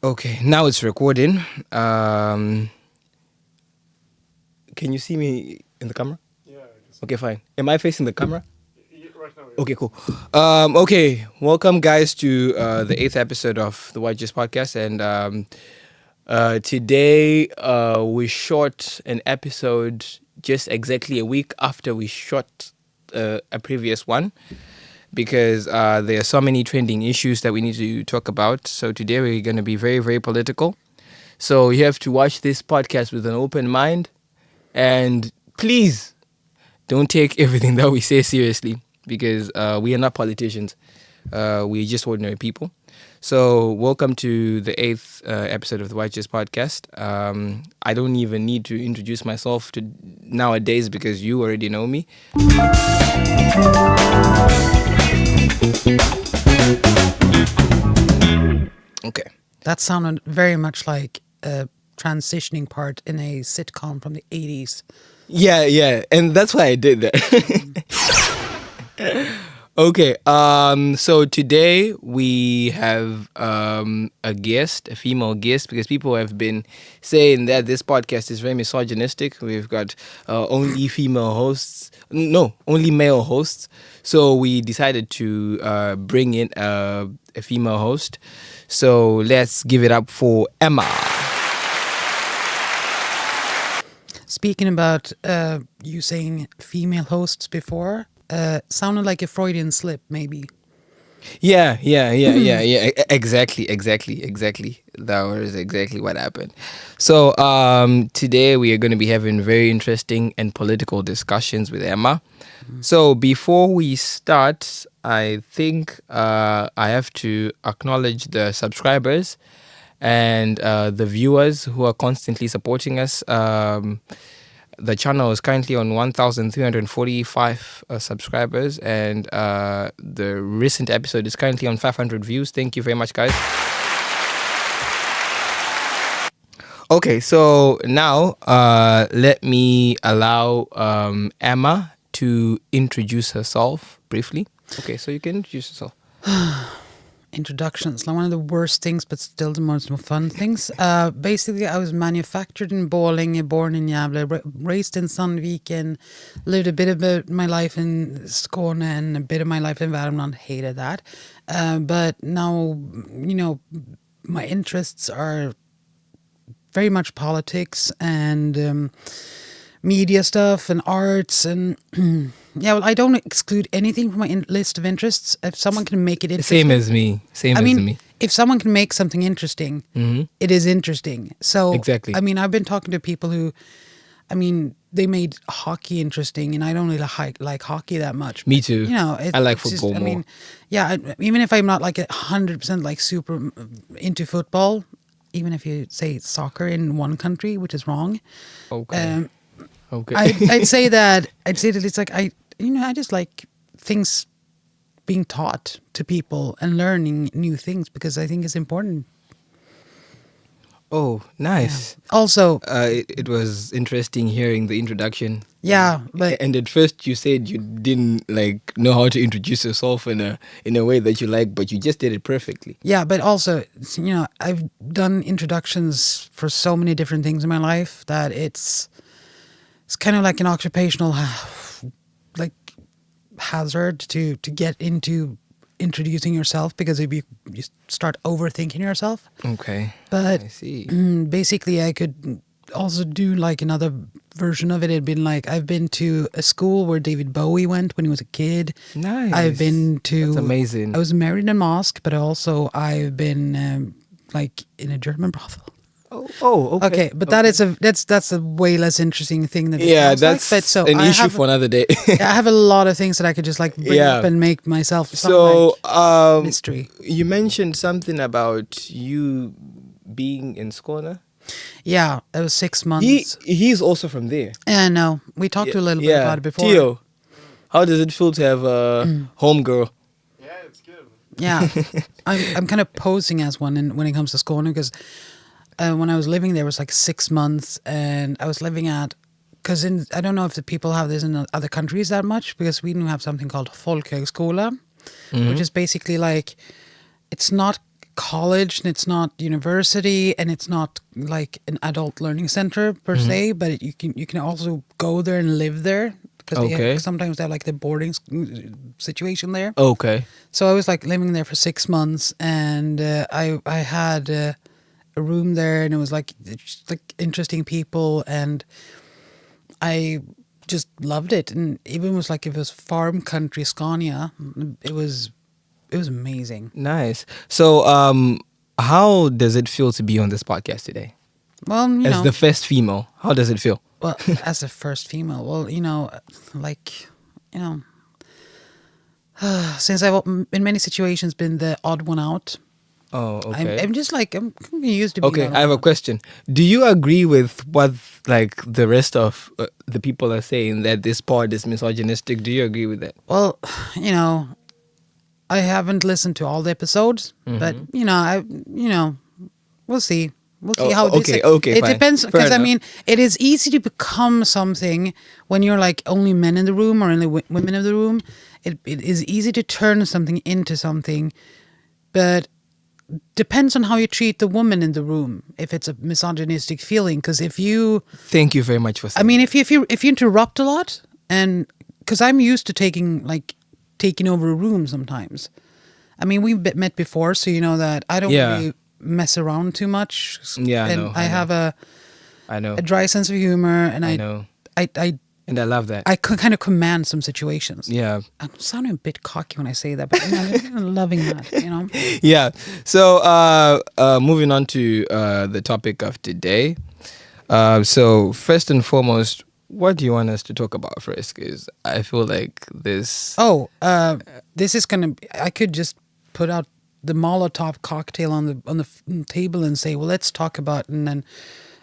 Okay, now it's recording. Can you see me in the camera? Yeah, I can see. Okay, fine. Am I facing the camera? Right now. Yeah. Okay, cool. Okay, welcome guys to the 8th episode of the White Just podcast, and today we shot an episode just exactly a week after we shot a previous one, because there are so many trending issues that we need to talk about. So today we're going to be very, very political. So you have to watch this podcast with an open mind, and please don't take everything that we say seriously, because we are not politicians. We're just ordinary people. So welcome to the 8th episode of the White Just podcast. I don't even need to introduce myself to nowadays because you already know me. Okay. That sounded very much like a transitioning part in a sitcom from the 80s. Yeah, and that's why I did that. Okay, so today we have a guest, a female guest, because people have been saying that this podcast is very misogynistic. We've got only female hosts, no, only male hosts. So we decided to bring in a female host. So let's give it up for Emma. Speaking about you saying female hosts before, sounded like a Freudian slip, maybe. Yeah. Exactly. That was exactly what happened. So today we are going to be having very interesting and political discussions with Emma. So before we start, I think I have to acknowledge the subscribers and the viewers who are constantly supporting us. The channel is currently on 1,345 subscribers, and the recent episode is currently on 500 views. Thank you very much, guys. Okay, so now let me allow Emma to introduce herself briefly. Okay, so you can introduce yourself. Introductions, like one of the worst things, but still the most fun things. Basically, I was manufactured in Borlänge, born in Gävle, raised in Sandviken, lived a bit of my life in Skåne and a bit of my life in Värmland. Hated that. But now, my interests are very much politics and media stuff and arts and yeah, well, I don't exclude anything from my list of interests. If someone can make it interesting, Same as me. If someone can make something interesting, it is interesting. So Exactly. I mean, I've been talking to people who, they made hockey interesting, and I don't really like hockey that much. Me too. I like it's football more. Even if I'm not like 100% like super into football, even if you say soccer in one country, which is wrong. Okay. Okay. I'd say that it's like I just like things being taught to people and learning new things because I think it's important. Oh, nice. Yeah. Also, it was interesting hearing the introduction. yeah, but And at first you said you didn't like know how to introduce yourself in a way that you like, but you just did it perfectly. yeah, but also, I've done introductions for so many different things in my life that it's kind of like an occupational like hazard to get into introducing yourself, because if you start overthinking yourself. Okay. But I see. basically I could also do like another version of it. It'd been like, I've been to a school where David Bowie went when he was a kid. Nice. I've been to... That's amazing. I was married in a mosque, but also I've been like in a German brothel. Oh, Okay, but that's a way less interesting thing than it yeah, sounds that's like. But so an I issue have, for another day. I have a lot of things that I could just like bring Yeah. up and make myself sound So, like mystery. you mentioned something about you being in Skåne. Yeah, it was 6 months. He's also from there. Yeah, no, we talked a little bit about it before. Teo, how does it feel to have a home girl? Yeah, it's good. Yeah, I'm kind of posing as one when it comes to Skåne, because when I was living there, it was like 6 months, and I was living at, because I don't know if the people have this in other countries that much, because we have something called folkhögskola, which is basically like, it's not college and it's not university and it's not like an adult learning center per se, but you can also go there and live there because Okay. sometimes they have like the boarding situation there. Okay. So I was like living there for 6 months, and I had a room there, and it was like just like interesting people, and I just loved it. And even was like, if it was farm country Scania, it was amazing. Nice. So, how does it feel to be on this podcast today? Well, As the first female, how does it feel? well, as a first female, well, like, since I've in many situations been the odd one out, Oh, okay. I'm just like, I'm used to being Okay, the odd I have one a out. question. Do you agree with what like the rest of the people are saying that this pod is misogynistic? Do you agree with that? Well, I haven't listened to all the episodes, but we'll see. We'll see Oh, how this. okay, It fine. depends, Fair because I enough. mean, it is easy to become something when you're like only men in the room or only women in the room. It is easy to turn something into something, but depends on how you treat the woman in the room. If it's a misogynistic feeling, because if you, Thank you very much for saying. I mean, if you interrupt a lot, and because I'm used to taking over a room sometimes. I mean, we've met before, so you know that I don't Yeah. really mess around too much. Yeah, I and know, I I know. have I know. a dry sense of humor, and I know. I And I love that. kind of command some situations. Yeah. I'm sounding a bit cocky when I say that, but I'm loving that. Yeah. So, moving on to the topic of today. So, first and foremost, what do you want us to talk about first? Because I feel like this. Oh, this is gonna. I could just put out the Molotov cocktail on the table and say, well, let's talk about, and then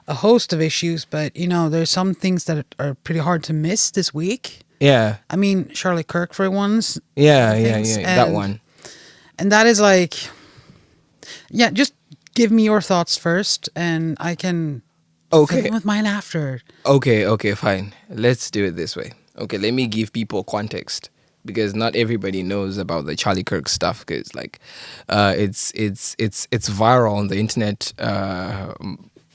a host of issues. But there's some things that are pretty hard to miss this week. Yeah. I mean, Charlie Kirk for once. Yeah. things, That one. And that is like, yeah. Just give me your thoughts first, and I can Okay. fill in with mine after. Okay, fine. Let's do it this way. Okay, let me give people context because not everybody knows about the Charlie Kirk stuff. Because like, it's viral on the internet.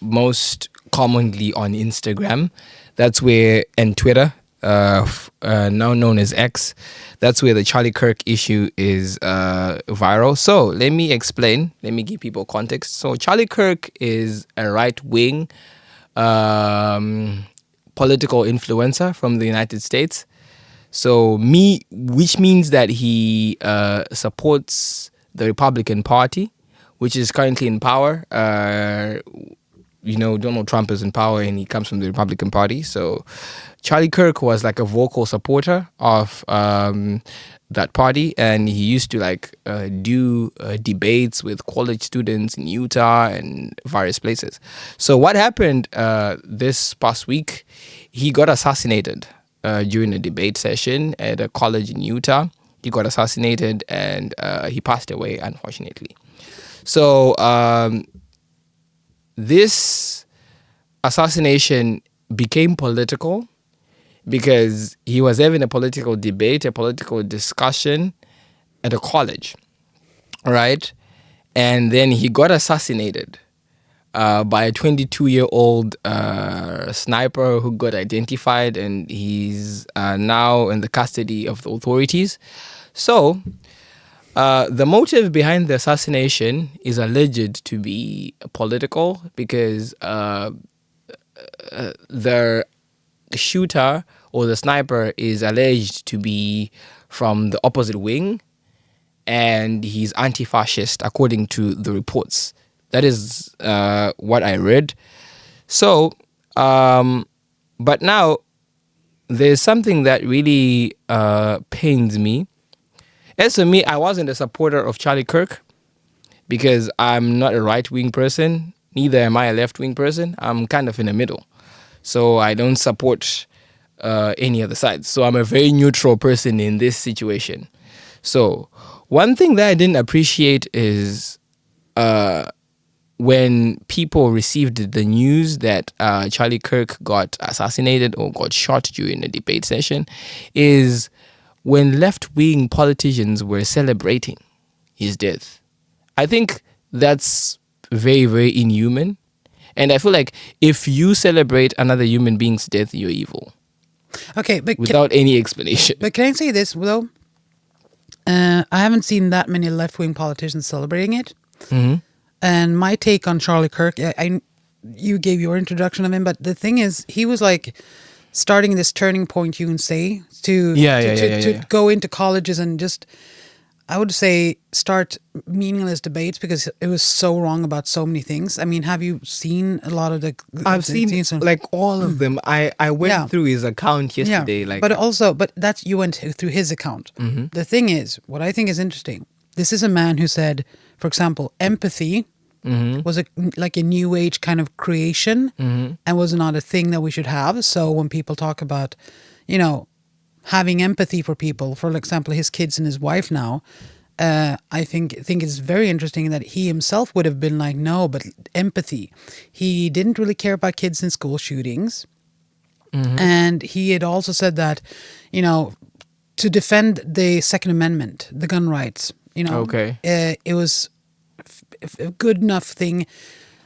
Most commonly on Instagram. That's where, and Twitter, now known as X. That's where the Charlie Kirk issue is viral. So let me explain. Let me give people context. So Charlie Kirk is a right-wing political influencer from the United States. So which means that he supports the Republican Party, which is currently in power. Donald Trump is in power and he comes from the Republican Party. So Charlie Kirk was like a vocal supporter of that party, and he used to do debates with college students in Utah and various places. So what happened this past week, he got assassinated during a debate session at a college in Utah. He got assassinated and he passed away, unfortunately. So this assassination became political because he was having a political debate, a political discussion at a college, right? And then he got assassinated by a 22-year-old sniper who got identified, and he's now in the custody of the authorities. So the motive behind the assassination is alleged to be political because the shooter or the sniper is alleged to be from the opposite wing, and he's anti-fascist according to the reports. That is what I read. So, but now there's something that really pains me. As for me, I wasn't a supporter of Charlie Kirk because I'm not a right-wing person. Neither am I a left-wing person. I'm kind of in the middle. So I don't support any other side. So I'm a very neutral person in this situation. So one thing that I didn't appreciate is when people received the news that Charlie Kirk got assassinated or got shot during a debate session is when left-wing politicians were celebrating his death. I think that's very, very inhuman. And I feel like if you celebrate another human being's death, you're evil Okay, without any explanation. but can I say this though? I haven't seen that many left-wing politicians celebrating it. Mm-hmm. And my take on Charlie Kirk, you gave your introduction of him, but the thing is, he was like starting this turning point, you can say, to go into colleges and just, I would say, start meaningless debates because it was so wrong about so many things. I mean, have you seen a lot of the? I've seen like all of them. I went through his account yesterday. Like, but that's you went through his account. Mm-hmm. The thing is, what I think is interesting. This is a man who said, for example, empathy was like a new age kind of creation and was not a thing that we should have. So when people talk about, having empathy for people, for example, his kids and his wife now, I think it's very interesting that he himself would have been like, no, but empathy. He didn't really care about kids in school shootings. And he had also said that, to defend the Second Amendment, the gun rights, it was a good enough thing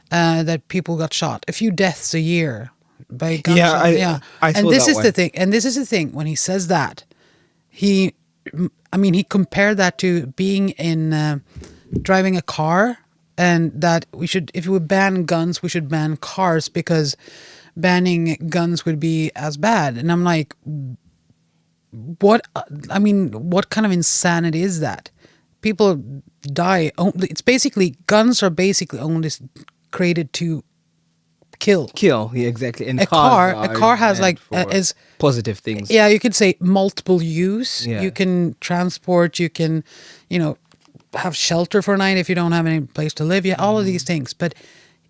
that people got shot. A few deaths a year by gunshots. I and this is the thing. And this is the thing. When he says that, he compared that to being in driving a car, and that we should, if we ban guns, we should ban cars because banning guns would be as bad. And I'm like, what kind of insanity is that? People die. It's basically, guns are basically only created to kill. Yeah, exactly. And a car has like is positive things. Yeah, you could say multiple use. Yeah. You can transport. You can, have shelter for a night if you don't have any place to live. Yeah, all of these things. But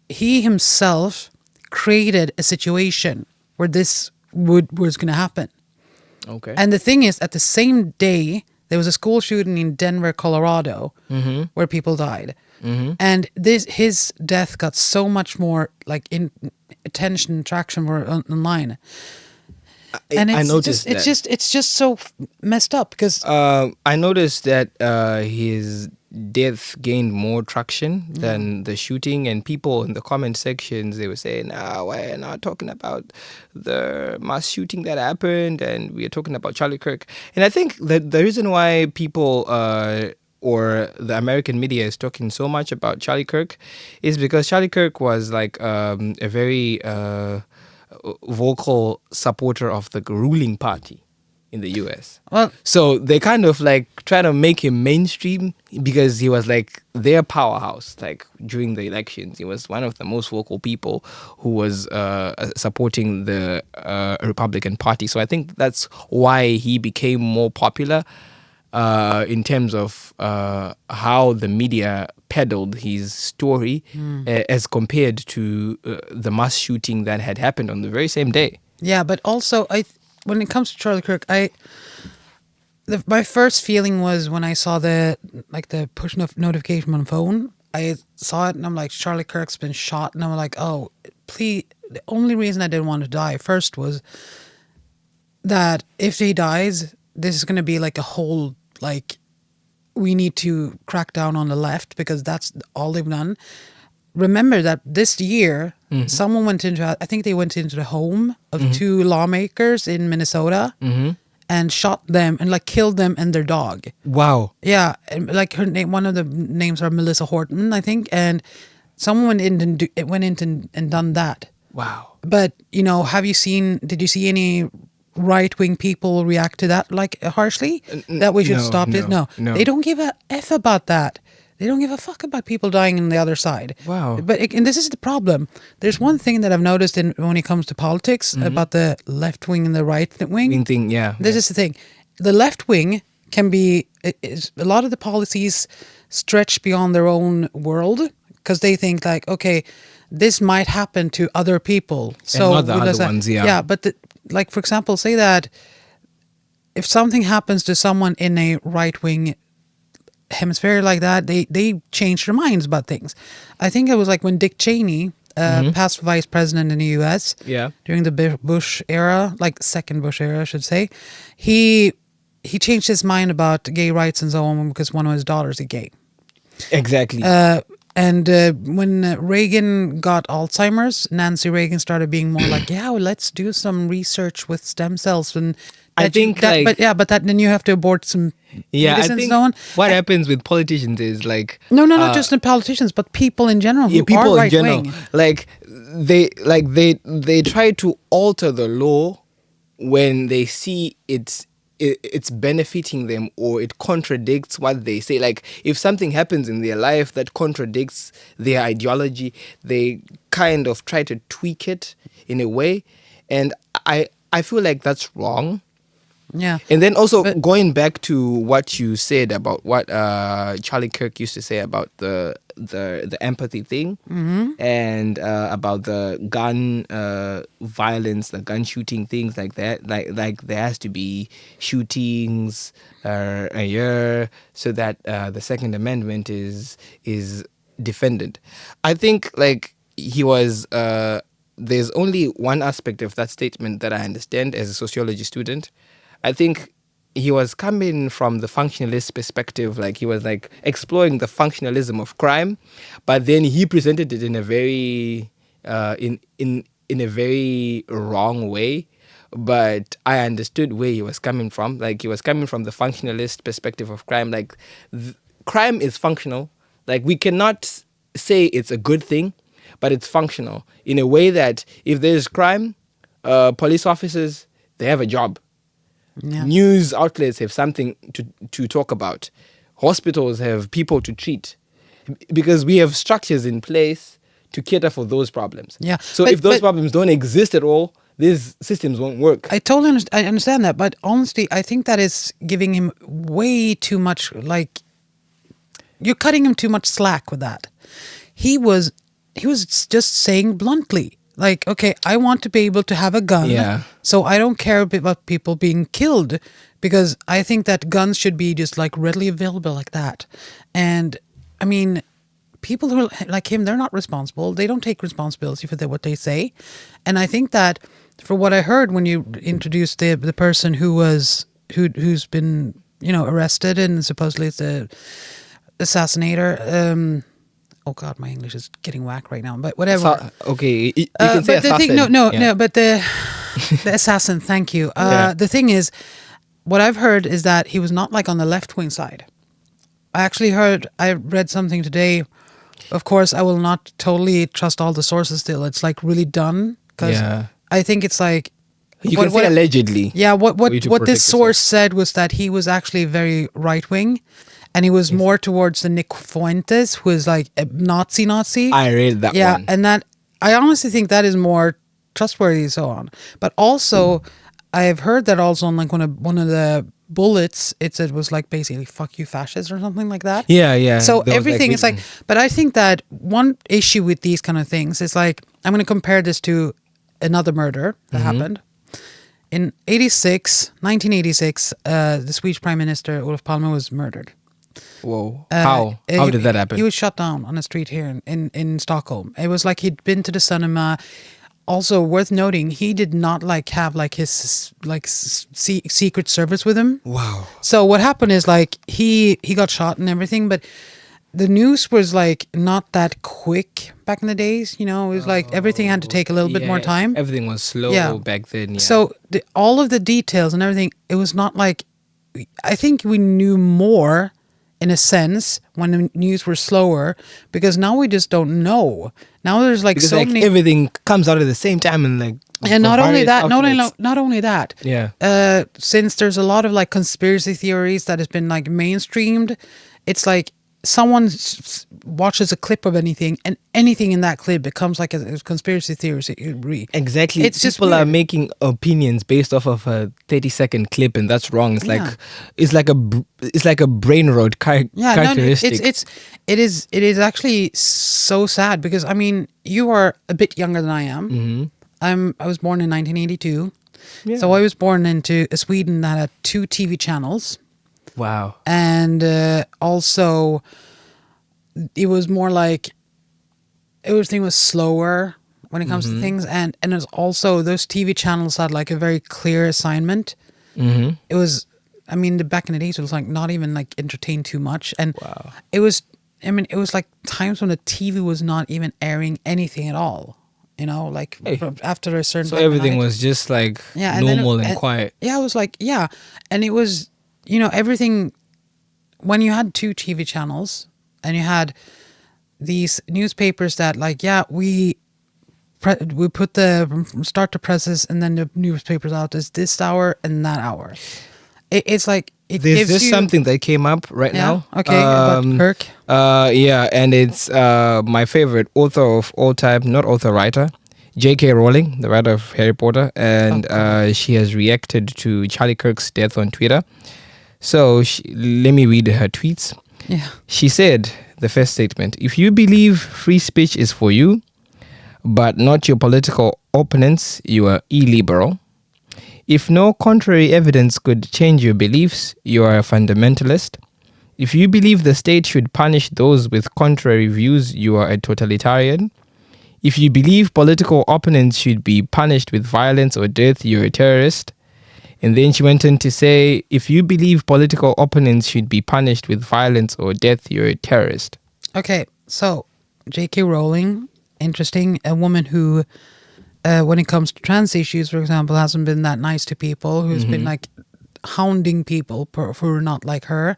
he himself created a situation where this was going to happen. Okay. And the thing is, at the same day, there was a school shooting in Denver, Colorado, where people died. And his death got so much more like attention, traction for online. And I noticed it's just so messed up because I noticed that his death gained more traction than the shooting, and people in the comment sections, they were saying, we're not talking about the mass shooting that happened, and we are talking about Charlie Kirk. And I think that the reason why people or the American media is talking so much about Charlie Kirk is because Charlie Kirk was like a very vocal supporter of the ruling party in the US. Well, so they kind of like try to make him mainstream because he was like their powerhouse. Like during the elections, he was one of the most vocal people who was supporting the Republican Party. So I think that's why he became more popular in terms of how the media peddled his story as compared to the mass shooting that had happened on the very same day. Yeah, but also when it comes to Charlie Kirk, my first feeling was when I saw the push notification on the phone. I saw it and I'm like, Charlie Kirk's been shot, and I'm like, oh, please. The only reason I didn't want to die first was that if he dies, this is going to be like a whole we need to crack down on the left because that's all they've done. Remember that this year, someone went into, I think they went into the home of two lawmakers in Minnesota and shot them and killed them and their dog. Wow. Yeah. And her name, one of the names are Melissa Horton, I think. And someone went in and done that. Wow. But, did you see any right-wing people react to that harshly? That we should stop it? No. They don't give a F about that. They don't give a fuck about people dying on the other side. Wow. And this is the problem. There's one thing that I've noticed when it comes to politics about the left wing and the right wing. This is the thing. The left wing can be, a lot of the policies stretch beyond their own world because they think okay, this might happen to other people. So and not the other ones, yeah. Yeah, but for example, say that if something happens to someone in a right wing hemisphere like that, they change their minds about things. I think it was when Dick Cheney, past vice president in the U.S. During the Bush era, second Bush era, I should say, he changed his mind about gay rights and so on because one of his daughters is gay. Exactly. And when Reagan got Alzheimer's, Nancy Reagan started being more like, yeah, well, let's do some research with stem cells. And I think, like- but then you have to abort some Yeah, I fetus and think so on. what happens with politicians is like No, not just the politicians, but people in general who people are in general, right-wing. they try to alter the law when they see it's benefiting them or it contradicts what they say. Like if something happens in their life that contradicts their ideology, they kind of try to tweak it in a way, and I feel like that's wrong. Yeah. And then also But- going back to what you said about what Charlie Kirk used to say about the empathy thing, and about the gun violence, the gun shooting, things like that. Like there has to be shootings a year so that the Second Amendment is defended. I think like he was. There's only one aspect of that statement that I understand as a sociology student. I think he was coming from the functionalist perspective, like he was like exploring the functionalism of crime, but then he presented it in a very in a very wrong way. But I understood where he was coming from. Like he was coming from the functionalist perspective of crime. Like crime is functional. Like we cannot say it's a good thing, but it's functional in a way that if there's crime, police officers, they have a job. Yeah. News outlets have something to talk about. Hospitals have people to treat because we have structures in place to cater for those problems. Yeah, So but- if those but- problems don't exist at all, these systems won't work. I totally I understand that, but honestly, I think that is giving him way too much. Like, you're cutting him too much slack with that. He was just saying bluntly, like, okay, I want to be able to have a gun, Yeah. so I don't care about people being killed, because I think that guns should be just like readily available like that. And I mean, people who are like him, they're not responsible. They don't take responsibility for what they say. And I think that, for what I heard when you introduced the person who's been arrested and supposedly is the assassinator. Oh God, my English is getting whack right now. But whatever. Okay, you can say But the thing, assassin. no, Yeah. but the assassin. Thank you. Yeah. The thing is, what I've heard is that he was not like on the left wing side. I read something today. Of course, I will not totally trust all the sources still. It's like really done, because Yeah. I think it's like You can say allegedly. Yeah, what for you to this protect source said was that he was actually very right wing, and he was more towards the Nick Fuentes, who is like a Nazi. I read that Yeah, one. and that I honestly think that is more trustworthy and so on. But also, I've heard that also on like one of the bullets, it was like basically "fuck you, fascists" or something like that. Yeah. So There was, everything is like, but I think that one issue with these kind of things is like, I'm going to compare this to another murder that happened. In 1986, the Swedish Prime Minister Olof Palme was murdered. Whoa. How did that happen? He was shot down on a street here in Stockholm. It was like he'd been to the cinema. Also worth noting, he did not like have like his like secret service with him. Wow. So what happened is like he got shot and everything, but the news was like not that quick back in the days. It was like everything had to take a little bit more time. Everything was slow Yeah. back then. Yeah. So all of the details and everything, it was not like, I think we knew more in a sense when the news were slower, because now we just don't know. Now there's like because so like many. everything comes out at the same time and like. And not from only various that, outlets. not only that. Yeah. Since there's a lot of like conspiracy theories that has been like mainstreamed, it's like someone watches a clip of anything, and anything in that clip becomes like a conspiracy theory. Exactly. It's just people are weird. making opinions based off of a 30-second clip, and that's wrong. It's Yeah. like it's like a brain rot characteristic. It is actually so sad, because I mean, you are a bit younger than I am. Mm-hmm. I was born in 1982, Yeah. so I was born into a Sweden that had 2 TV channels, Wow. and also it was more like everything was slower when it comes to things, and it was also, those TV channels had like a very clear assignment. Mm-hmm. It was, I mean, back in the days, it was like not even like entertained too much, and Wow. it was I mean, it was like times when the TV was not even airing anything at all. You know, like Hey. after a certain So time of everything night. was just like Yeah, and then normal and quiet. Yeah, I was like, yeah, and it was, you know, everything. When you had 2 TV channels and you had these newspapers that, like, yeah, we put the start the presses and then the newspapers out is this hour and that hour. It's like it There's gives just you something that came up right yeah, now. okay, about Kirk. Yeah, and it's my favorite author of all time, not author, writer, J.K. Rowling, the writer of Harry Potter, and she has reacted to Charlie Kirk's death on Twitter. So let me read her tweets. Yeah. She said, the first statement, if you believe free speech is for you, but not your political opponents, you are illiberal. If no contrary evidence could change your beliefs, you are a fundamentalist. If you believe the state should punish those with contrary views, you are a totalitarian. If you believe political opponents should be punished with violence or death, you're a terrorist. And then she went on to say, if you believe political opponents should be punished with violence or death, you're a terrorist. Okay, so J.K. Rowling, interesting, a woman who, when it comes to trans issues, for example, hasn't been that nice to people, who's been like hounding people for not like her.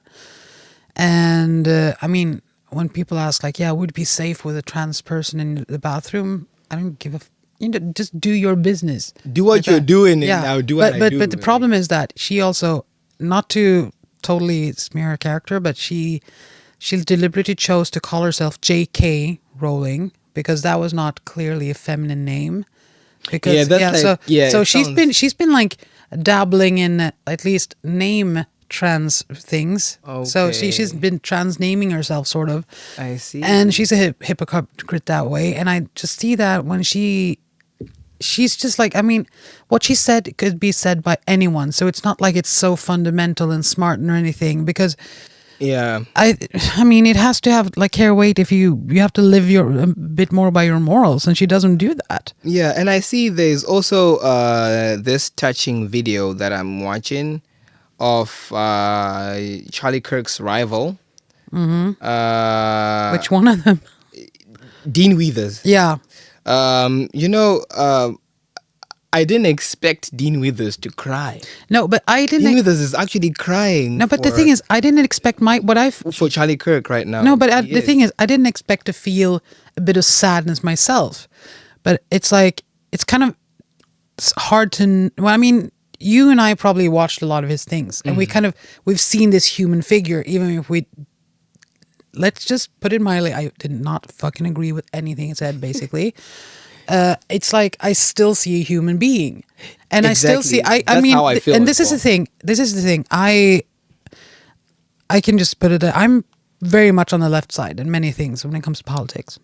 And I mean, when people ask, like, yeah, would it be safe with a trans person in the bathroom? I don't give a you know, just do your business. Do what Like you're that. doing and now do what I do. But the problem is that she also, not to totally smear her character, but she deliberately chose to call herself J.K. Rowling because that was not clearly a feminine name. Because Yeah, that's like- yeah, so it she's been like dabbling in at least name trans things. So she's Okay. been trans naming herself sort of. I see. And she's a hypocrite that way. And I just see that when she's just like, I mean, what she said could be said by anyone. So it's not like it's so fundamental and smart or anything because Yeah. I mean, it has to have like hair weight if you have to live a bit more by your morals, and she doesn't do that. Yeah, and I see there's also this touching video that I'm watching of Charlie Kirk's rival. Which one of them? Dean Withers. Yeah. I didn't expect Dean Withers to cry. No, but I Dean didn't. Withers is actually crying. No, but the thing is, I didn't expect for Charlie Kirk right now. No, but He the thing is, I didn't expect to feel a bit of sadness myself. But it's like, it's kind of it's hard to... Well, I mean, you and I probably watched a lot of his things. And we've seen this human figure, even if we... Let's just put it mildly, I did not fucking agree with anything he said, basically. It's like, I still see a human being. And Exactly. I still see... I That's mean, how I feel and as this is well. the thing. This is the thing. I can just put it... I'm very much on the left side in many things when it comes to politics.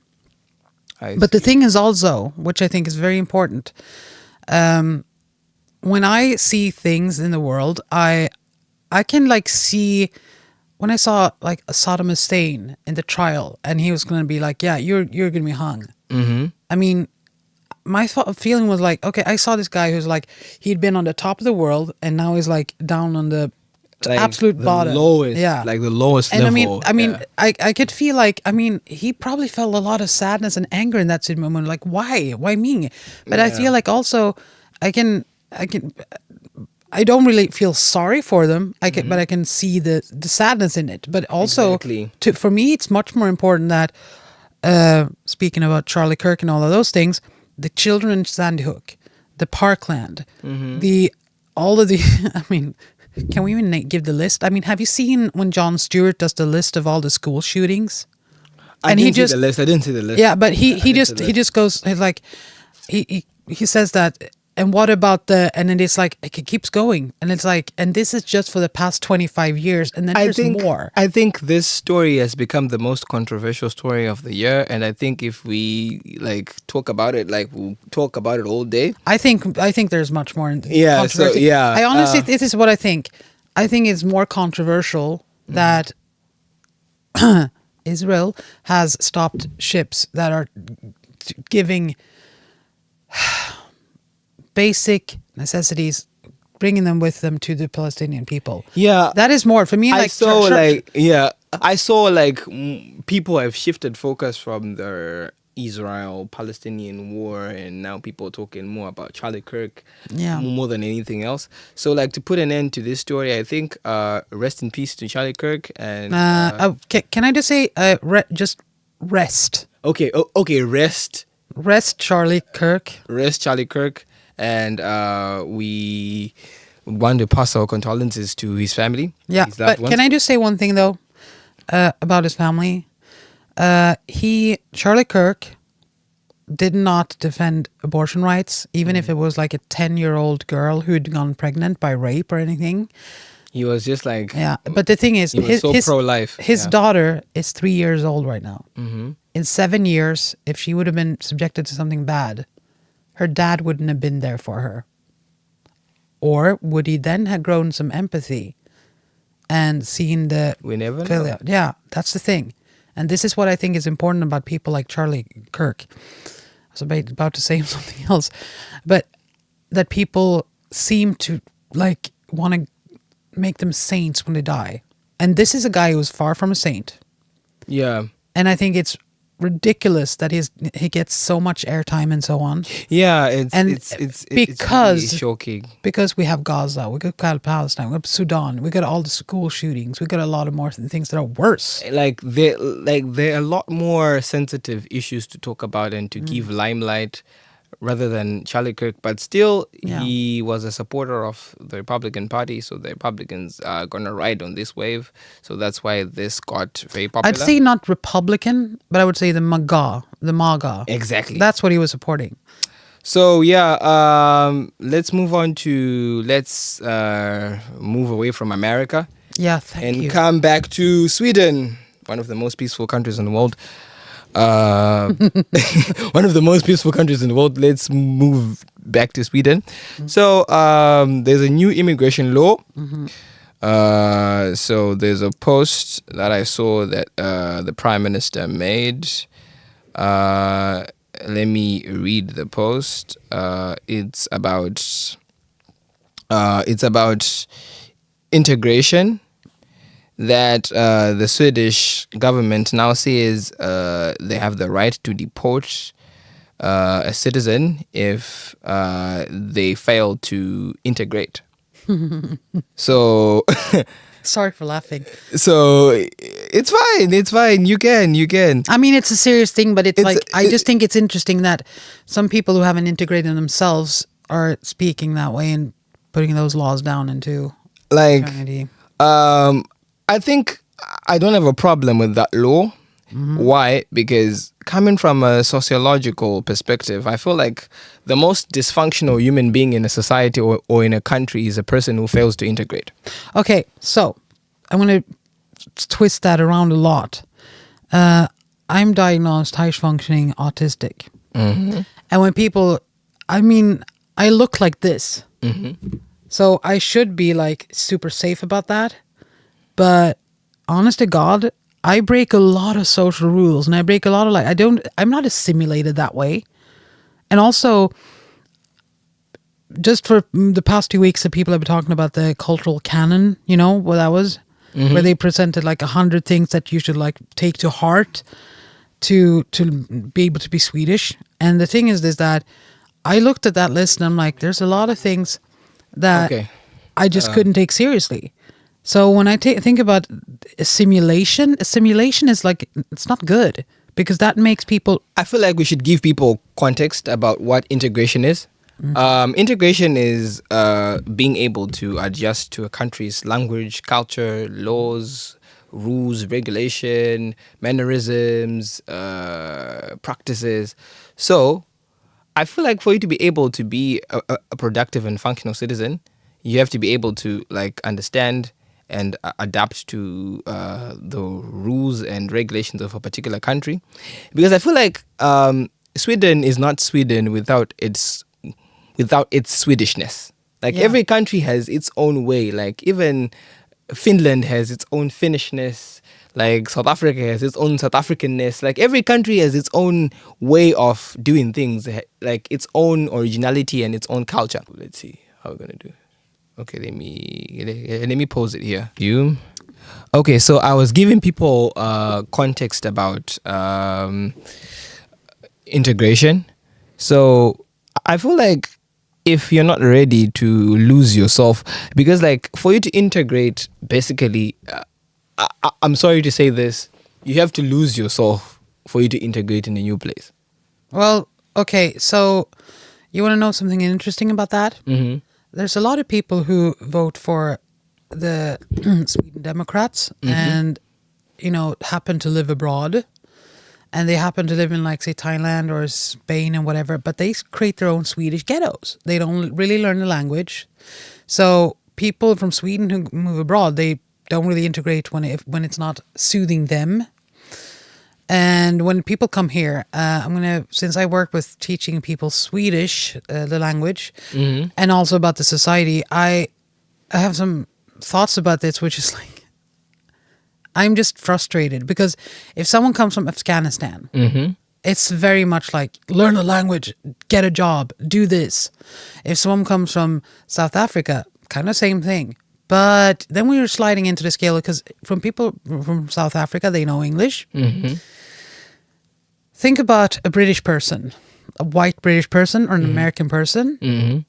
But the thing is also, which I think is very important, when I see things in the world, I can like see... When I saw like Saddam Hussein in the trial, and he was going to be like, "Yeah, you're going to be hung." Mm-hmm. I mean, my feeling was like, okay, I saw this guy who's like, he'd been on the top of the world, and now he's like down on the like absolute the bottom, lowest, yeah, like the lowest and level. I mean, yeah. I could feel like, I mean, he probably felt a lot of sadness and anger in that moment. Like, why me? But I feel like also, I don't really feel sorry for them. But I can see the sadness in it. But also, Exactly. for me, it's much more important that, speaking about Charlie Kirk and all of those things, the children in Sandy Hook, the Parkland, all of the, I mean, can we even give the list? I mean, have you seen when Jon Stewart does the list of all the school shootings? I didn't see the list. Yeah, but he just goes, he's like, he says that, and what about and then it's like, it keeps going, and it's like, and this is just for the past 25 years, and then there's more. I think this story has become the most controversial story of the year, and I think if we like talk about it, like we'll talk about it all day. I think there's much more. Yeah, so, controversy. yeah, I honestly, this is what I think. I think it's more controversial that Israel has stopped ships that are giving basic necessities, bringing them with them to the Palestinian people. Yeah, That is more for me. Like, I saw people have shifted focus from the Israel-Palestinian war, and now people are talking more about Charlie Kirk more than anything else. So, like, to put an end to this story, I think rest in peace to Charlie Kirk. And can I just say, just rest. Okay, rest. Rest Charlie Kirk. Rest Charlie Kirk. And we want to pass our condolences to his family. Yeah, but can I just say one thing, though, about his family? Charlie Kirk did not defend abortion rights, even if it was like a 10-year-old girl who'd gone pregnant by rape or anything. He was just like... Yeah, but the thing is... He was so pro-life. His daughter is 3 years old right now. Mm-hmm. In 7 years, if she would have been subjected to something bad, her dad wouldn't have been there for her. Or would he then have grown some empathy and seen the... We never failure? know. Yeah, that's the thing. And this is what I think is important about people like Charlie Kirk. I was about to say something else. But that people seem to like want to make them saints when they die. And this is a guy who's far from a saint. Yeah. And I think it's ridiculous that he gets so much airtime and so on. Yeah, it's really shocking. Because we have Gaza, we got Palestine, we got Sudan, we got all the school shootings, we got a lot of more things that are worse. Like there are a lot more sensitive issues to talk about and to give limelight rather than Charlie Kirk, but still he was a supporter of the Republican Party, so the Republicans are gonna ride on this wave. So that's why this got very popular. I'd say not Republican, but I would say the MAGA. Exactly. That's what he was supporting. So let's move on to move away from America. Yeah, thank you. And come back to Sweden, one of the most peaceful countries in the world. One of the most peaceful countries in the world. Let's move back to Sweden. So there's a new immigration law. So there's a post that I saw that the Prime Minister made. Let me read the post. It's about integration. That the Swedish government now says they have the right to deport a citizen if they fail to integrate. So... Sorry for laughing. So it's fine. You can. I mean, it's a serious thing, but I just think it's interesting that some people who haven't integrated themselves are speaking that way and putting those laws down into eternity. I think I don't have a problem with that law. Why? Because coming from a sociological perspective, I feel like the most dysfunctional human being in a society or in a country is a person who fails to integrate. Okay, so I'm going to twist that around a lot. I'm diagnosed high-functioning autistic. And when people... I mean, I look like this. So I should be like super safe about that. But honest to God, I break a lot of social rules and I break a lot of I'm not assimilated that way. And also, just for the past 2 weeks that people have been talking about the cultural canon, you know, what that was, where they presented like 100 things that you should like take to heart to be able to be Swedish. And the thing is that I looked at that list and I'm like, there's a lot of things that I just couldn't take seriously. So when I think about assimilation is like, it's not good because that makes people... I feel like we should give people context about what integration is. Integration is being able to adjust to a country's language, culture, laws, rules, regulation, mannerisms, practices. So I feel like for you to be able to be a productive and functional citizen, you have to be able to like understand and adapt to the rules and regulations of a particular country. Because I feel like Sweden is not Sweden without its Swedishness. Like every country has its own way. Like even Finland has its own Finnishness. Like South Africa has its own South Africanness. Like every country has its own way of doing things. Like its own originality and its own culture. Let's see how we're gonna do it. Okay, let me pause it here. You Okay, so I was giving people context about integration. So I feel like if you're not ready to lose yourself, because like for you to integrate, basically, I'm sorry to say this, you have to lose yourself for you to integrate in a new place. Well, okay, so you want to know something interesting about that? Mm-hmm. There's a lot of people who vote for the Sweden Democrats and, happen to live abroad. And they happen to live in, like, say, Thailand or Spain and whatever, but they create their own Swedish ghettos. They don't really learn the language. So people from Sweden who move abroad, they don't really integrate when it's not soothing them. And when people come here, since I work with teaching people Swedish, the language, and also about the society, I have some thoughts about this, which is like, I'm just frustrated because if someone comes from Afghanistan, it's very much like, learn the language, get a job, do this. If someone comes from South Africa, kind of same thing. But then we are sliding into the scale because from people from South Africa, they know English. Think about a British person, a white British person or an American person.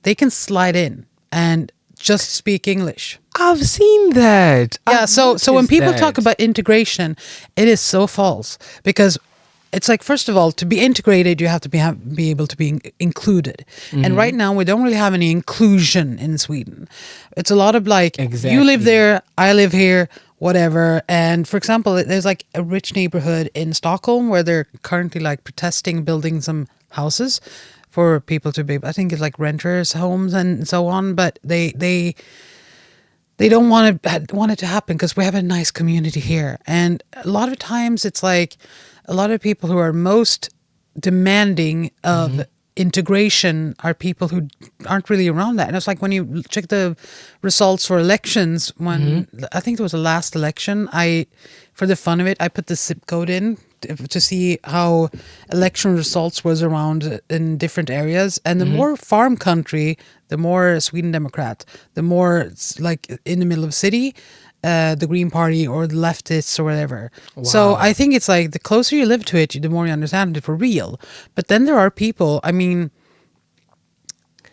They can slide in and just speak English. I've seen that. Yeah, I've so when noticed people that. talk about integration, it is so false because it's like, first of all, to be integrated, you have to be able to be included. And right now, we don't really have any inclusion in Sweden. It's a lot of like, you live Exactly. there, I live here, whatever. And for example, there's like a rich neighborhood in Stockholm where they're currently like protesting building some houses for people to be, I think it's like renters' homes and so on. But they don't want it to happen because we have a nice community here. And a lot of times it's like a lot of people who are most demanding of integration are people who aren't really around that. And it's like when you check the results for elections, when I think it was the last election, for the fun of it, I put the zip code in to see how election results was around in different areas. And the more farm country, the more Sweden Democrat, the more it's like in the middle of the city, the Green Party or the leftists or whatever. So Wow. I think it's like the closer you live to it, the more you understand it for real. But then there are people, I mean,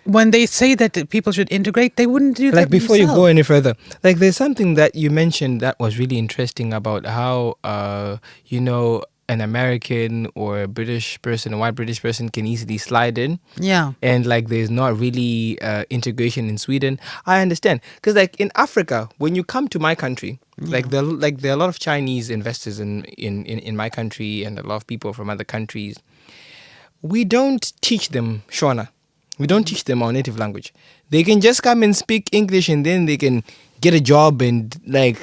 when they say that people should integrate, they wouldn't do that Like before you go themselves. any further, like there's something that you mentioned that was really interesting about how an American or a British person, a white British person can easily slide in. Yeah. And like there's not really integration in Sweden. I understand because like in Africa, when you come to my country, like there are a lot of Chinese investors in my country and a lot of people from other countries. We don't teach them Shona. We don't teach them our native language. They can just come and speak English and then they can get a job and like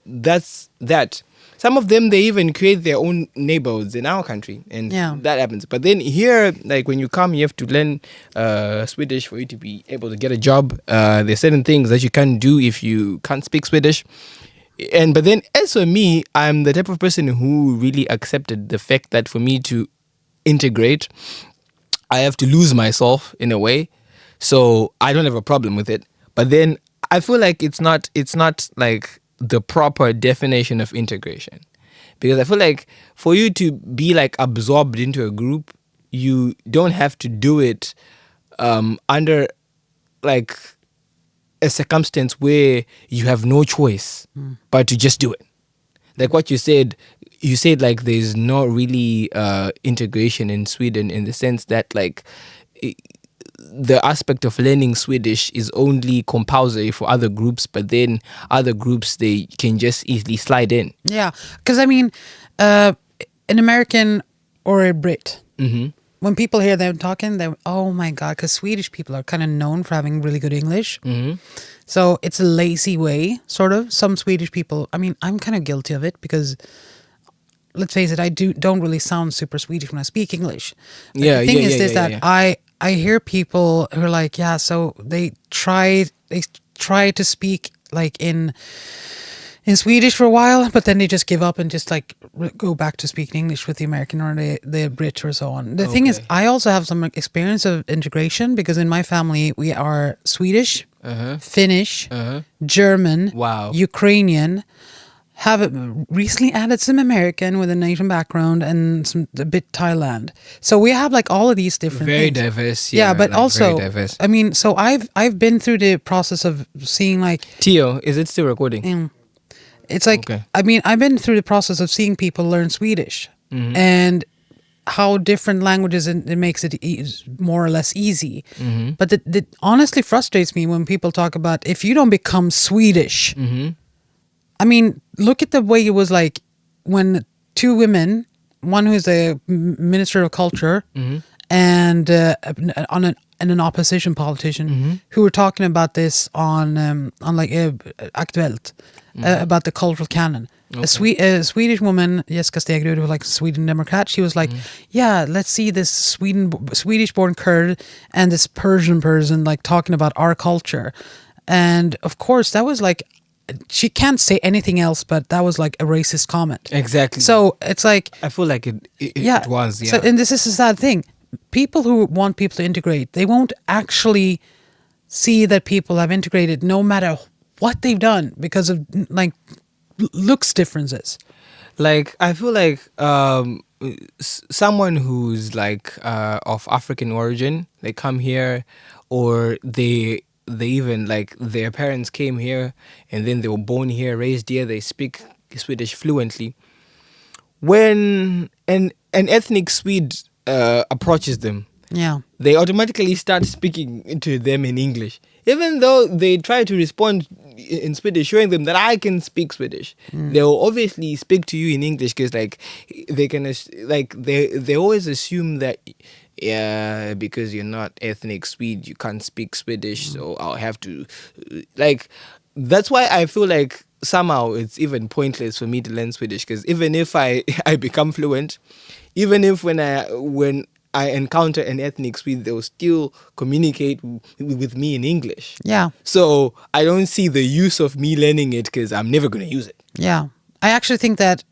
that's that. Some of them, they even create their own neighborhoods in our country and that happens. But then here, like when you come, you have to learn Swedish for you to be able to get a job. There's certain things that you can't do if you can't speak Swedish. But then as for me, I'm the type of person who really accepted the fact that for me to integrate, I have to lose myself in a way. So I don't have a problem with it. But then I feel like it's not like the proper definition of integration. Because I feel like for you to be like absorbed into a group, you don't have to do it under like a circumstance where you have no choice but to just do it. Like what you said like there's not really integration in Sweden in the sense that like the aspect of learning Swedish is only compulsory for other groups, but then other groups, they can just easily slide in. Yeah, because I mean, an American or a Brit, when people hear them talking, they're, oh my God, because Swedish people are kind of known for having really good English. So it's a lazy way, sort of. Some Swedish people, I mean, I'm kind of guilty of it because, let's face it, I don't really sound super Swedish when I speak English. But the thing is that I hear people who are like, yeah, so they try to speak like in in Swedish for a while, but then they just give up and just like go back to speaking English with the American or the Brit or so on. The thing is, Okay. I also have some experience of integration because in my family we are Swedish, Finnish, German, Wow. Ukrainian. Have recently added some American with an Asian background and some a bit Thailand. So we have like all of these different Very things. diverse. Yeah, but like, also, very diverse. I mean, so I've been through the process of seeing like Teo, is it still recording? it's like Okay. I mean I've been through the process of seeing people learn Swedish and how different languages it makes it more or less easy. But it honestly frustrates me when people talk about if you don't become Swedish. I mean, look at the way it was like when two women, one who's a minister of culture and an opposition politician, who were talking about this on like Aktuellt about the cultural canon. A Swedish woman, Jessica Stegrud, who was like a Sweden Democrat, she was like, yeah, let's see this Swedish-born Kurd and this Persian person like talking about our culture. And of course, that was like, she can't say anything else, but that was like a racist comment. Exactly. So it's like, I feel like it was. Yeah. So, and this is a sad thing. People who want people to integrate, they won't actually see that people have integrated no matter what they've done because of like looks differences. Like I feel like someone who's like of African origin, they come here, or they even like their parents came here and then they were born here, raised here, they speak Swedish fluently. When an ethnic Swede approaches them, Yeah. they automatically start speaking to them in English, even though they try to respond in Swedish, showing them that I can speak Swedish. They will obviously speak to you in English because like they can like they always assume that because you're not ethnic Swede you can't speak Swedish, so I'll have to like. That's why I feel like somehow it's even pointless for me to learn Swedish, because even if I become fluent, even if when I encounter an ethnic Swede, they'll still communicate with me in English. Yeah. So I don't see the use of me learning it because I'm never going to use it. Yeah. I actually think that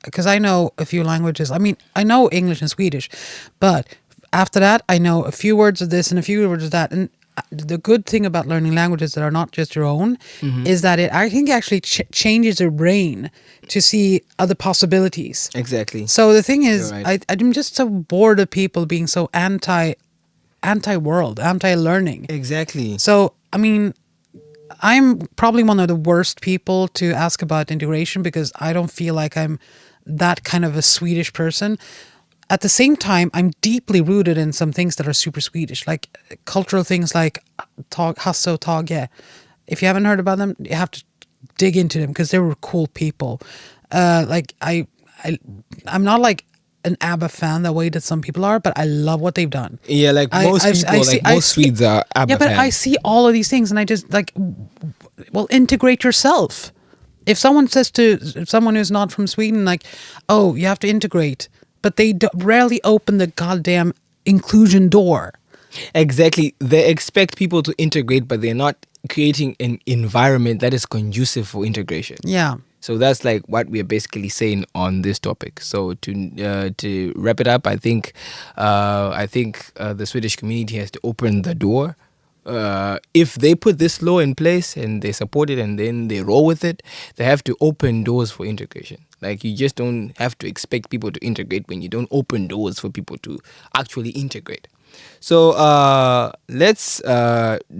because I know a few languages. I mean, I know English and Swedish, but after that, I know a few words of this and a few words of that. And the good thing about learning languages that are not just your own is that it, I think, actually changes your brain to see other possibilities. Exactly. So the thing is, You're right. I'm just so bored of people being so anti-world, anti-learning. Exactly. So, I mean, I'm probably one of the worst people to ask about integration because I don't feel like I'm that kind of a Swedish person. At the same time, I'm deeply rooted in some things that are super Swedish, like cultural things like Hasse och Tage. If you haven't heard about them, you have to dig into them because they were cool people. Like I'm not like an ABBA fan the way that some people are, but I love what they've done. Yeah, like most Swedes are ABBA Yeah, but fans. I see all of these things and I just like, well, integrate yourself. If someone says to someone who's not from Sweden, like, oh, you have to integrate, but they rarely open the goddamn inclusion door. Exactly. They expect people to integrate, but they're not creating an environment that is conducive for integration. Yeah. So that's like what we're basically saying on this topic. So to wrap it up, I think the Swedish community has to open the door. If they put this law in place and they support it and then they roll with it, they have to open doors for integration. Like you just don't have to expect people to integrate when you don't open doors for people to actually integrate. So let's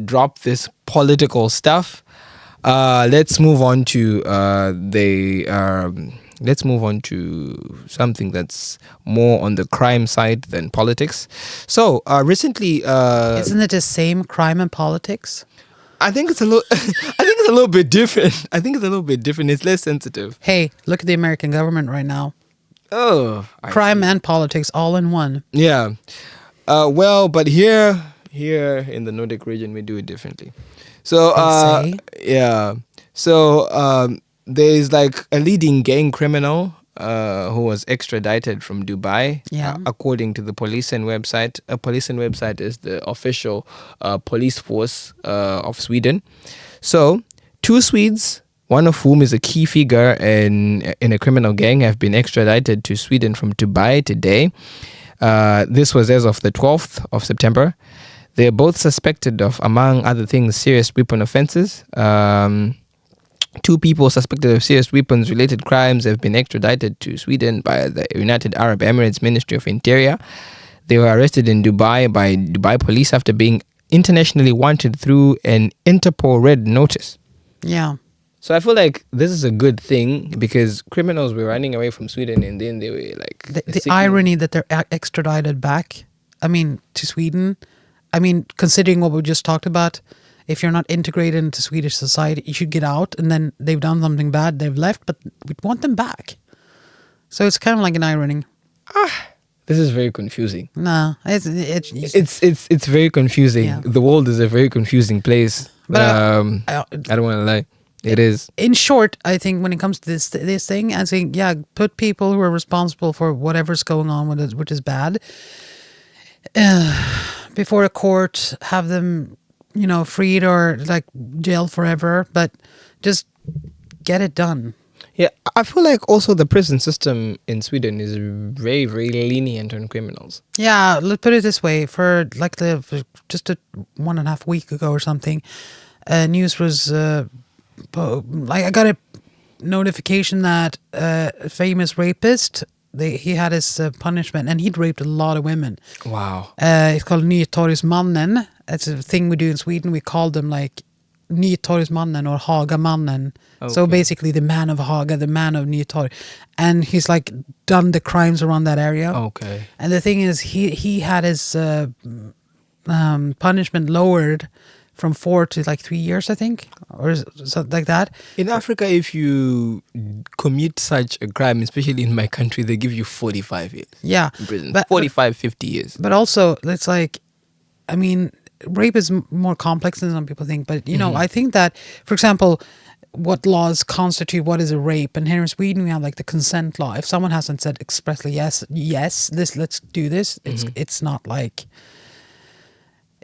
drop this political stuff. Let's move on to let's move on to something that's more on the crime side than politics. So recently, Isn't it the same crime and politics? I think it's a little. I think it's a little bit different. It's less sensitive. Hey, look at the American government right now. Oh, Crime and politics all in one. Yeah. Well, but here in the Nordic region, we do it differently. So, They say? yeah. So, there's like a leading gang criminal who was extradited from Dubai, Yeah. according to the Polisen website. A Polisen website is the official police force of Sweden. So, two Swedes one of whom is a key figure in a criminal gang, have been extradited to Sweden from Dubai today. This was as of the 12th of September. They're both suspected of, among other things, serious weapon offenses. Two people suspected of serious weapons-related crimes have been extradited to Sweden by the United Arab Emirates Ministry of Interior. They were arrested in Dubai by Dubai police after being internationally wanted through an Interpol red notice. Yeah. So I feel like this is a good thing because criminals were running away from Sweden and then they were like... The irony that they're extradited back, to Sweden. Considering what we just talked about, if you're not integrated into Swedish society, you should get out, and then they've done something bad, they've left, but we want them back. So it's kind of like an irony. This is very confusing. No, it's very confusing. Yeah. The world is a very confusing place. But I don't want to lie. It is. In short, I think when it comes to this thing, I think, put people who are responsible for whatever's going on with it, which is bad, before a court, have them, freed or like jailed forever, but just get it done. Yeah, I feel like also the prison system in Sweden is very, very lenient on criminals. Yeah, let's put it this way. For like just 1.5 weeks ago or something, news was I got a notification that a famous rapist, he had his punishment, and he'd raped a lot of women. Wow. It's called Nytorgsmannen. It's a thing we do in Sweden. We call them like Nytorgsmannen or Hagamannen. Okay. So basically the man of Haga, the man of Nytorg. And he's like done the crimes around that area. Okay. And the thing is, he had his punishment lowered from 4 to like 3 years, I think, or something like that. In Africa, if you commit such a crime, especially in my country, they give you 45 years Yeah. in prison. But 45, 50 years. But also, it's like, rape is more complex than some people think. But, I think that, for example, what laws constitute what is a rape. And here in Sweden, we have like the consent law. If someone hasn't said expressly, yes, let's do this, it's not like...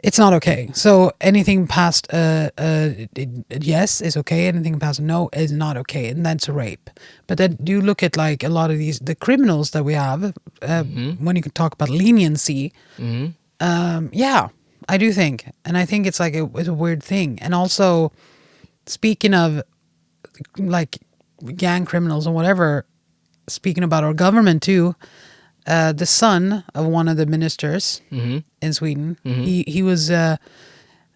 It's not okay. So anything past yes is okay. Anything past no is not okay, and that's a rape. But then you look at like a lot of the criminals that we have. When you can talk about leniency, I do think, and I think it's like it's a weird thing. And also, speaking of like gang criminals or whatever, speaking about our government too. The son of one of the ministers in Sweden, he was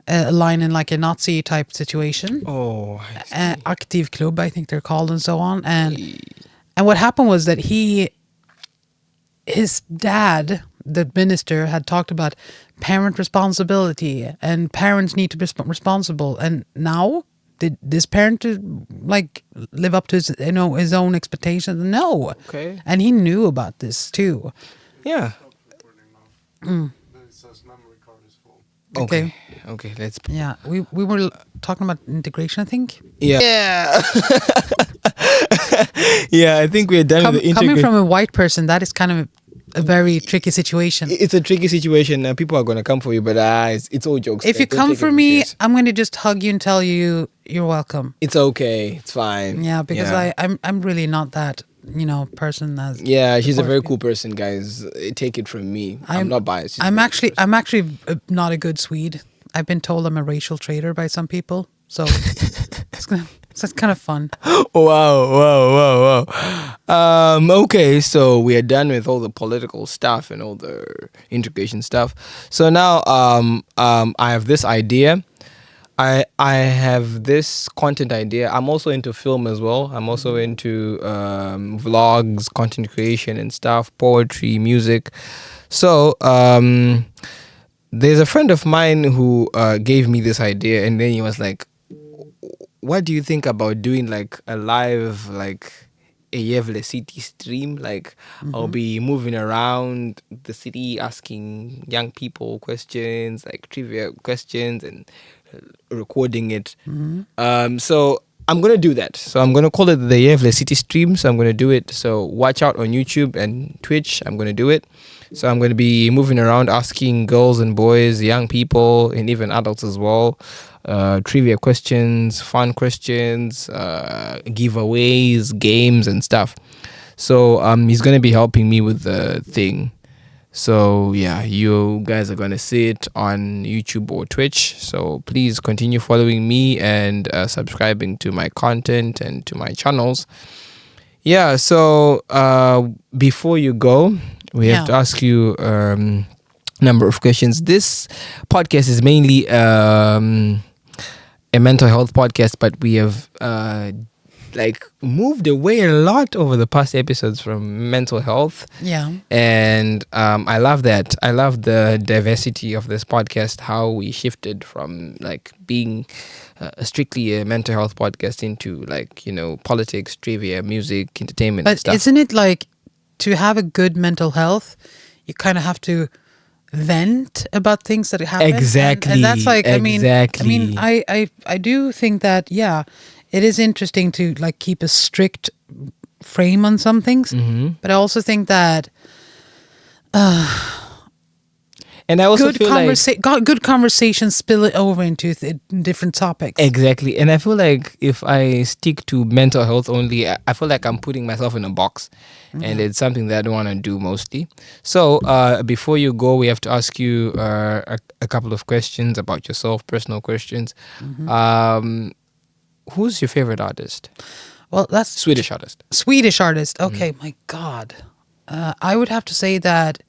aligned in like a Nazi type situation. Oh, Active club, I think they're called, and so on. And what happened was that his dad, the minister, had talked about parent responsibility and parents need to be responsible. And now, did this parent like live up to his own expectations? No. Okay. And he knew about this too. Yeah. Then it says memory card is full. Okay, let's... Yeah, we were talking about integration, I think. Yeah. Yeah, I think we're done with the integration. Coming from a white person, that is kind of a very tricky situation. It's a tricky situation. People are going to come for you, but it's all jokes. If you come for me, I'm going to just hug you and tell you you're welcome. It's okay. It's fine. Yeah, because I'm really not that, person as... Yeah, she's a very cool person, guys. Take it from me. I'm not biased. I'm actually not a good Swede. I've been told I'm a racial traitor by some people. So it's kind of fun. Wow. Okay, so we are done with all the political stuff and all the integration stuff. So now I have this idea. I have this content idea. I'm also into film as well. I'm also into vlogs, content creation and stuff, poetry, music. So there's a friend of mine who gave me this idea, and then he was like, what do you think about doing like a live, like a Gävle city stream? Like I'll be moving around the city asking young people questions, like trivia questions, and recording it. So I'm going to do that. So I'm going to call it the Gävle city stream. So I'm going to do it. So watch out on YouTube and Twitch. I'm going to do it. So I'm going to be moving around asking girls and boys, young people, and even adults as well, trivia questions, fun questions, giveaways, games, and stuff. So he's going to be helping me with the thing. So yeah, you guys are gonna see it on YouTube or Twitch. So please continue following me and subscribing to my content and to my channels. Yeah. So before you go, we have to ask you number of questions. This podcast is mainly a mental health podcast, but we have moved away a lot over the past episodes from mental health. Yeah. And I love that. I love the diversity of this podcast, how we shifted from being strictly a mental health podcast into politics, trivia, music, entertainment, But stuff. isn't it like to have a good mental health, you kind of have to vent about things that happen? Exactly. And that's like, Exactly. I do think that, yeah, it is interesting to keep a strict frame on some things, but I also think that And I also good feel good conversations spill it over into different topics. Exactly. And I feel like if I stick to mental health only, I feel like I'm putting myself in a box. And it's something that I don't want to do mostly. So before you go, we have to ask you a couple of questions about yourself, personal questions. Who's your favorite artist? Well, that's Swedish artist. Swedish artist. Okay, my God. I would have to say that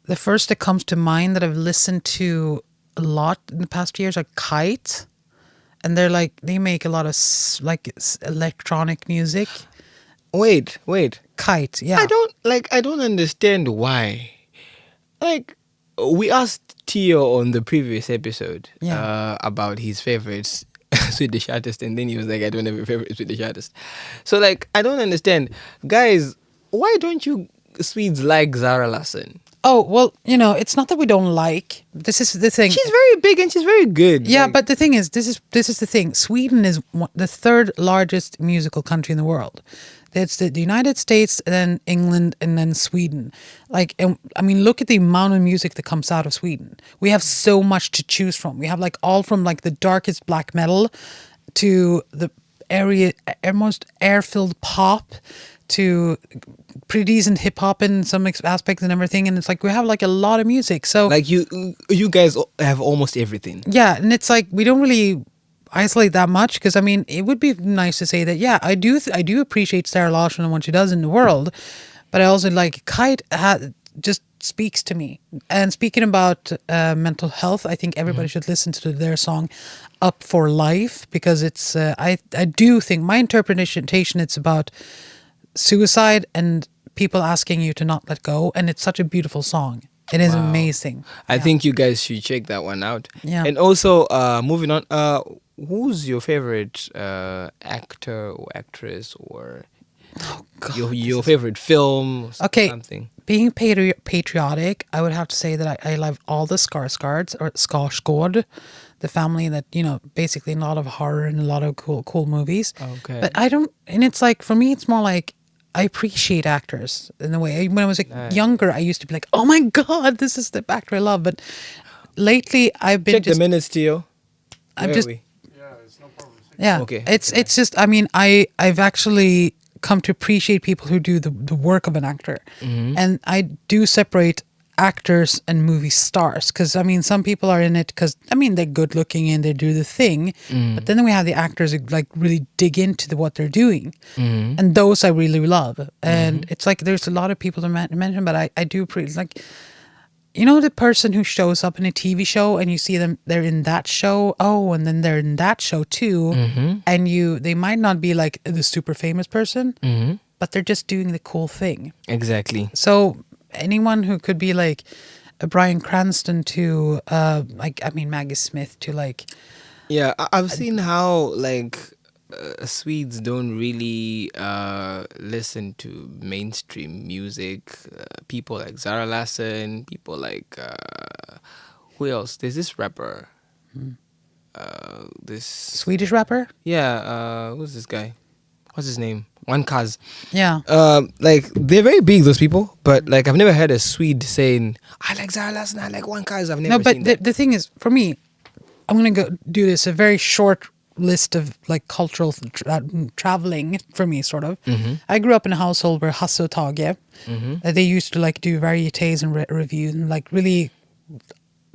the first that comes to mind that I've listened to a lot in the past years are Kite. And they make a lot of electronic music. Wait. Kite, yeah. I don't understand why. We asked Teo on the previous episode about his favorites Swedish artist, and then he was like, I don't have a favorite Swedish artist. So I don't understand. Guys, why don't you Swedes like Zara Larsson? Oh, well, it's not that we don't like. This is the thing. She's very big and she's very good. Yeah, but the thing is, this is the thing. Sweden is the third largest musical country in the world. It's the United States, and then England, and then Sweden. Look at the amount of music that comes out of Sweden. We have so much to choose from. We have all from the darkest black metal to the most air-filled pop to pretty decent hip hop in some aspects and everything. And it's we have a lot of music. So you guys have almost everything. Yeah, and it's we don't really isolate that much because it would be nice to say that I do appreciate Sarah Larsson and what she does in the world, but I also Kite just speaks to me. And speaking about mental health, I think everybody should listen to their song "Up for Life" because it's I do think my interpretation it's about suicide and people asking you to not let go, and it's such a beautiful song. It is amazing. I think you guys should check that one out. Yeah. And also, moving on, who's your favorite actor or actress or your favorite film or something? Being patriotic, I would have to say that I love all the Skarsgårds or Skarsgård, the family that, basically a lot of horror and a lot of cool movies. Okay. But I don't, and it's for me, it's more I appreciate actors in a way. When I was younger, I used to be like, oh my God, this is the actor I love. But lately, I've been Check the minutes, Teo. I'm Where just, are we? Yeah, it's no problem. yeah. Okay. It's just, I've actually come to appreciate people who do the work of an actor. And I do separate actors and movie stars because some people are in it because they're good looking and they do the thing, but then we have the actors who really dig into what they're doing, and those I really love. And it's there's a lot of people to mention, but I do appreciate the person who shows up in a TV show and you see them, they're in that show, and then they're in that show too, and they might not be the super famous person, but they're just doing the cool thing. Exactly. So anyone who could be a Bryan Cranston to Maggie Smith to Yeah, I've seen how Swedes don't really listen to mainstream music. People like Zara Larsson, people who else? There's this rapper. This Swedish rapper. Yeah, who's this guy? What's his name? One cuz. Yeah. Like they're very big, those people, but like I've never heard a Swede saying I like Zalas and I like one cuz. I've never No, but seen that. the thing is, for me, I'm gonna go do this a very short list of like cultural traveling for me, sort of. I grew up in a household where Hasse och Tage, they used to like do varietés and reviews and like really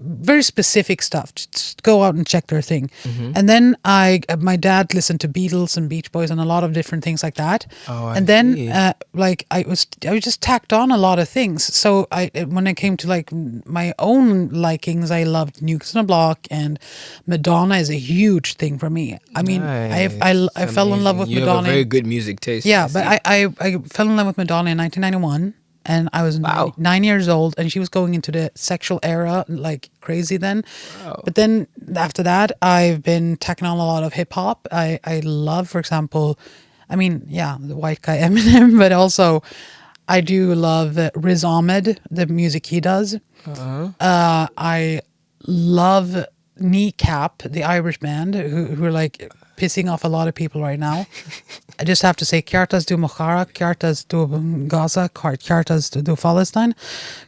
very specific stuff. Just go out and check their thing. And then my dad listened to Beatles and Beach Boys and a lot of different things like that. Oh, I and then see. like I was just tacked on a lot of things. So when it came to like my own likings, I loved New Kids on the Block, and Madonna is a huge thing for me. I mean, I Nice. fell in love with You Madonna. have a very good music taste. Yeah, I but see. I fell in love with Madonna in 1991, and I was Wow. 9 years old, and she was going into the sexual era like crazy then. Wow. But then after that, I've been tacking on a lot of hip hop. I love, for example, I mean, yeah, the white guy Eminem, but also I do love Riz Ahmed, the music he does. I love Kneecap, the Irish band, who are like pissing off a lot of people right now. I just have to say, Kjartas do Mohara, Kjartas do Gaza, Kjartas do Palestine,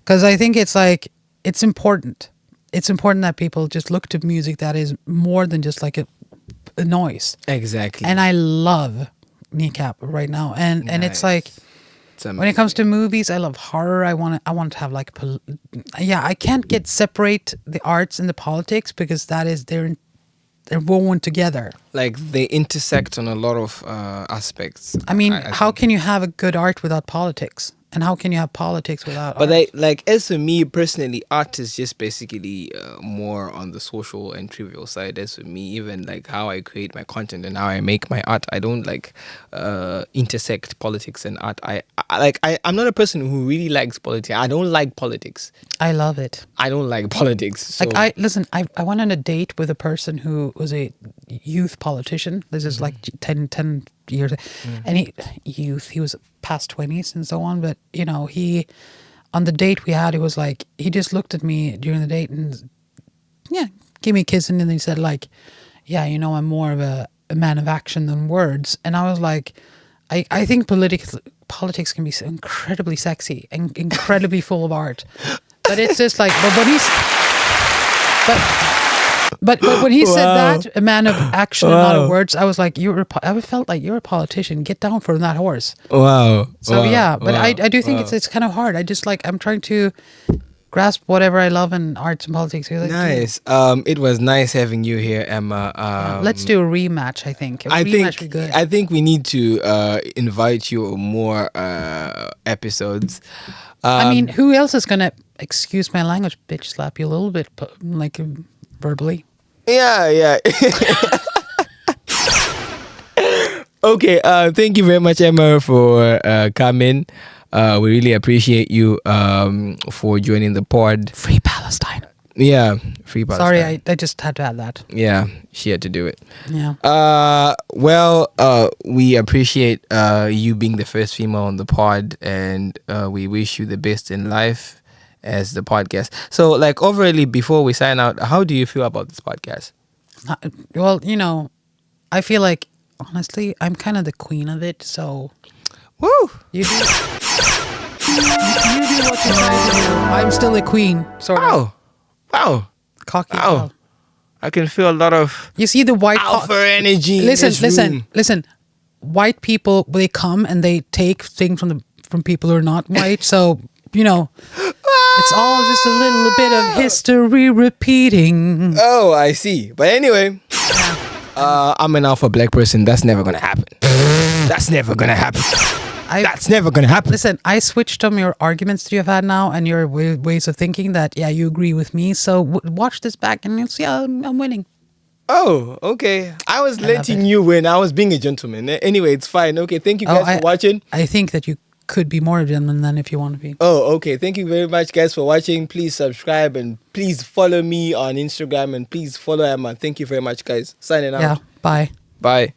because I think it's like it's important. It's important that people just look to music that is more than just like a noise. Exactly. And I love Kneecap right now, and it's like. It's When it comes to movies, I love horror. I want to have like, I can't separate the arts and the politics because that is they're woven together. like they intersect on a lot of aspects. I mean, how think. can you have a good art without politics? And how can you have politics without But art? like as for me personally, art is just basically more on the social and trivial side. As for me, even like how I create my content and how I make my art, I don't like intersect politics and art. I'm not a person who really likes politics. I don't like politics. I love it. I don't like politics. So Like I went on a date with a person who was a youth politician. This is like 10 years, and he was past 20s and so on. But you know, on the date we had, it was like he just looked at me during the date and gave me a kiss, and then he said like, yeah, you know, I'm more of a man of action than words. And I was like, I think politics can be so incredibly sexy and incredibly full of art. But it's just like, but when he said that, a man of action and not of words, I was like, I felt like you're a politician. Get down from that horse. wow. So wow, yeah, but wow, I do think wow. it's kind of hard. I'm trying to grasp whatever I love in arts and politics. Like, Nice. It was nice having you here, Emma. let's do a rematch. I think I rematch would be good. think we need to invite you on more episodes. I mean, who else is gonna, excuse my language, bitch slap you a little bit, like verbally? Yeah. Okay. Thank you very much, Emma, for coming. We really appreciate you for joining the pod. Free Palestine. Yeah, free Palestine. Sorry, I just had to add that. Yeah, she had to do it. Yeah. We appreciate you being the first female on the pod, and we wish you the best in life as the podcast. So, like, overall, before we sign out, how do you feel about this podcast? Well, you know, I feel like, honestly, I'm kind of the queen of it, so Woo! you do, you do what you're trying to do. I'm still a queen, sort of. Wow! Cocky. Wow! Wow. I can feel a lot of You see the white... alpha energy. in this room. Listen. White people, they come and they take things from people who are not white, so, you know... It's all just a little bit of history repeating. Oh, I see. But anyway, I'm an alpha black person. That's never gonna happen. That's never gonna happen. That's never gonna happen. Listen, I switched on your arguments that you've had now and your ways of thinking that, yeah, you agree with me. So watch this back and you'll see I'm winning. Oh, okay. I was love letting it. you win. I was being a gentleman. Anyway, it's fine. Okay, thank you guys for watching. I think that you could be more of a gentleman than if you want to be. Oh, okay. Thank you very much, guys, for watching. Please subscribe and please follow me on Instagram and please follow Emma. Thank you very much, guys. Signing out. Yeah, bye. Bye.